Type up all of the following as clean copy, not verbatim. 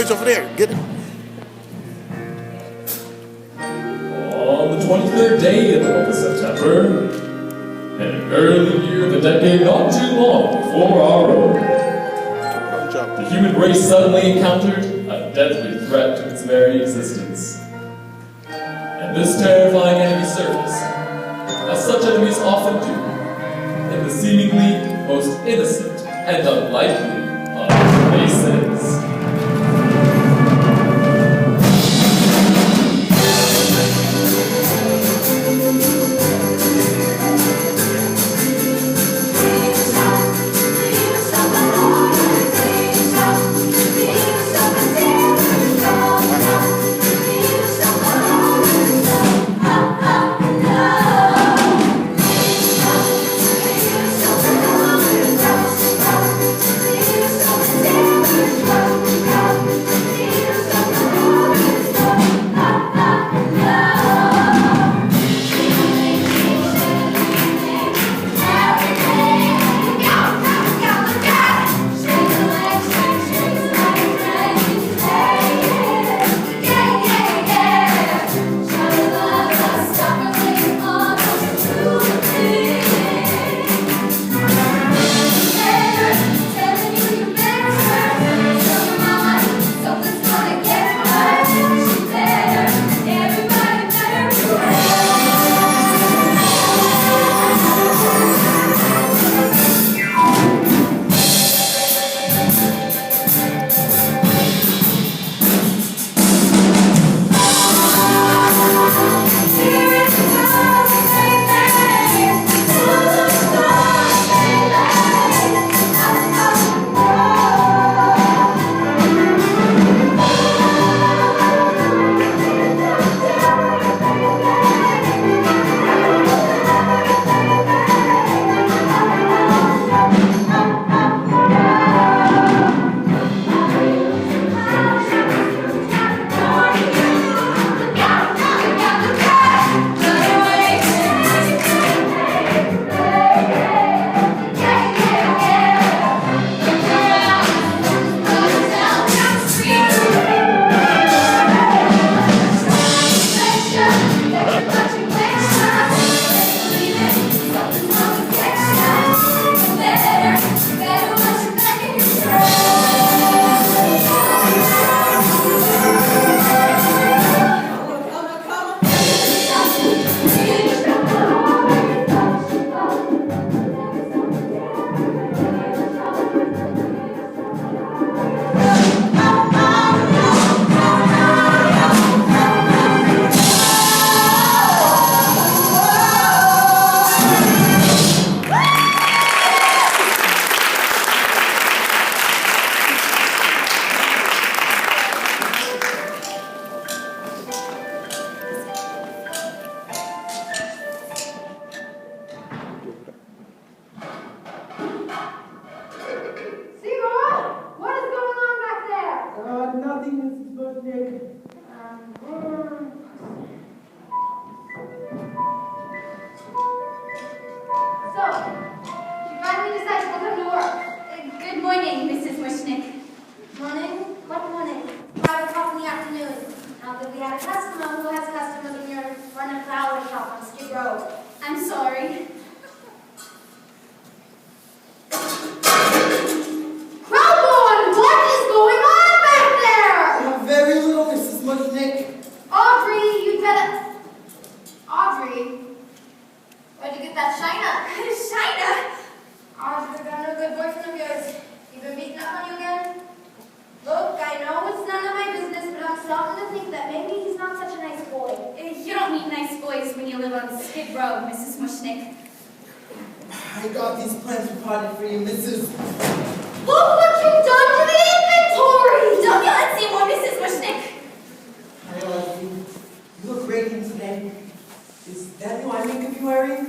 noise over there. Get it. On the 23rd day of the month of September, in an early year of the decade not too long before our own, the human race suddenly encountered a deadly threat to its very existence. And this terrifying enemy surfaced, as such enemies often do, in the seemingly most innocent and unlikely of places.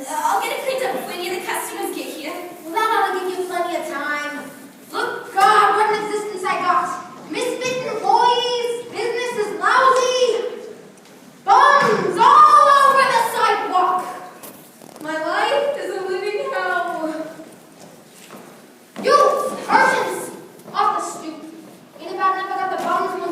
I'll get it cleaned up when you the customers get here. Well, that ought to give you plenty of time. Look, God, what an existence I got. Misfit employees, business is lousy. Bums all over the sidewalk. My life is a living hell. You, urchins, off the stoop. Ain't about never got the bums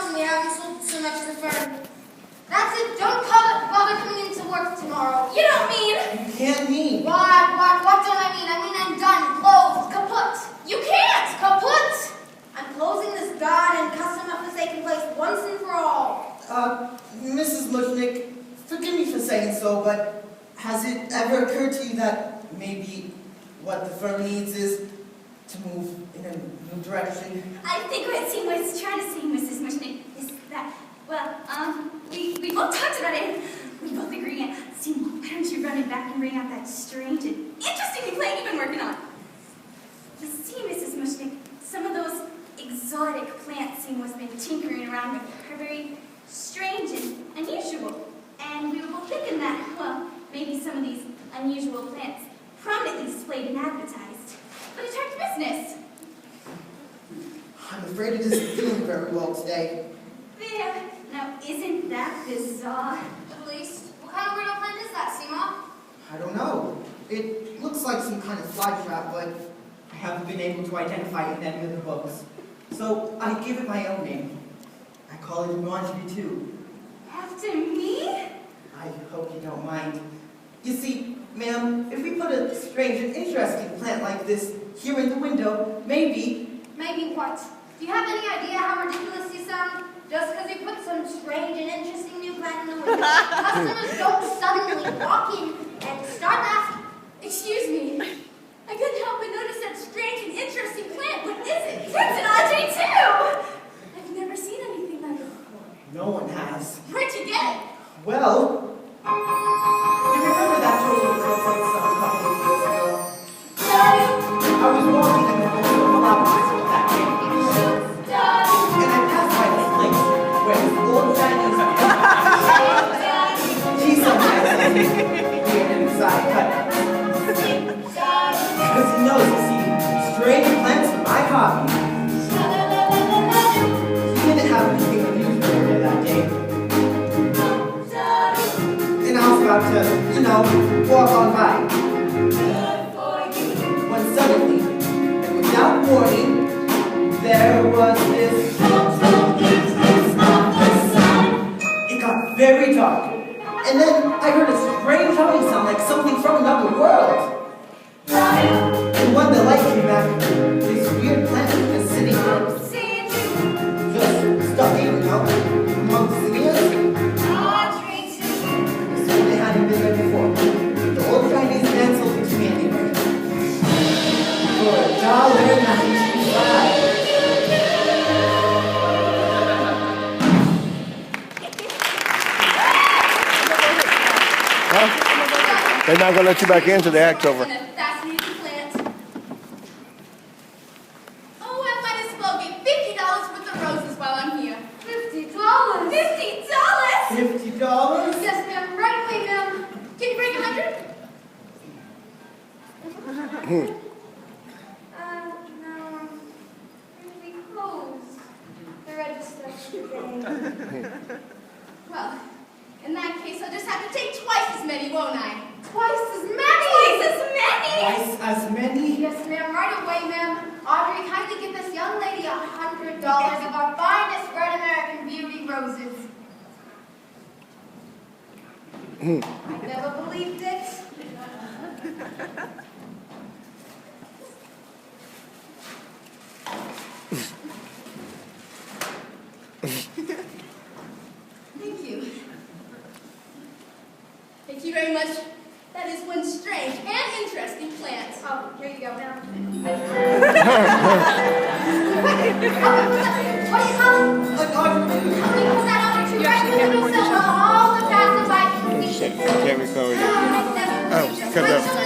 and we haven't sold so much to the firm. That's it. Don't bother coming into work tomorrow. You don't mean? You can't mean. What don't I mean? I mean I'm done. Closed. Kaput. You can't. Kaput. I'm closing this god and customer-forsaken place once and for all. Mrs. Mushnick, forgive me for saying so, but has it ever occurred to you that maybe what the firm needs is to move in a new direction? I think what Seymour was trying to say, Mrs. Mushnick, is that, well, we both talked about it. We both agree. Seymour, why don't you run it back and bring out that strange and interesting new plan you've been working on? You see, Mrs. Mushnick, some of those exotic plants Seymour's been tinkering around with are very strange and unusual. And we were both thinking that, well, maybe some of these unusual plants prominently displayed and advertised would attract business. I'm afraid it isn't feeling very well today. There. Now, isn't that bizarre? At least. What kind of weirdo plant is that, Seymour? I don't know. It looks like some kind of fly trap, but I haven't been able to identify it in any of the books. So I give it my own name. I call it Laundry 2. After me? I hope you don't mind. You see, ma'am, if we put a strange and interesting plant like this here in the window, maybe... Maybe what? Do you have any idea how ridiculous you sound? Just because you put some strange and interesting new plant in the window, customers don't suddenly walk in and start asking, Excuse me. I couldn't help but notice that strange and interesting plant. What is it? It's an Audrey, too! I've never seen anything like it before. No one has. Where'd you get it? Well, you remember that total girl from some couple of years ago? I was walking in the middle of flowers that day, and I passed by this place where this old Chinese he sometimes says weird inside cut. Because he knows, you see, strange plants are my hobby. He didn't have anything unusual there that day. And I was about to, walk on by. When suddenly, and without warning, there was this... It got very dark. And then I heard a strange humming sound like something from another world. And when the light came back, this weird plant was just sitting there. Just stuck in, amongst the ears. They hadn't been there before. The old Chinese man sold it to me anyway. For $1.95. They're not going to let you back in until the act's over. Fascinating plant. Oh, I might as well get $50 worth of roses while I'm here. $50. $50? $50? Yes, ma'am. Right away, ma'am. Can you bring 100? No. We closed the register today. Well, in that case, I'll just have to take twice as many, won't I? Twice as many! Twice as many? Twice as many? Yes, ma'am. Right away, ma'am. Audrey, kindly give this young lady $100 of our finest red American Beauty roses. I never believed it. Thank you. Thank you very much. That is one strange and interesting plant. Oh, here you go, ma'am. What do you call it? How do you put that on your right in the middle so all the passersby can see? Can't record it. I never Oh, cut it off.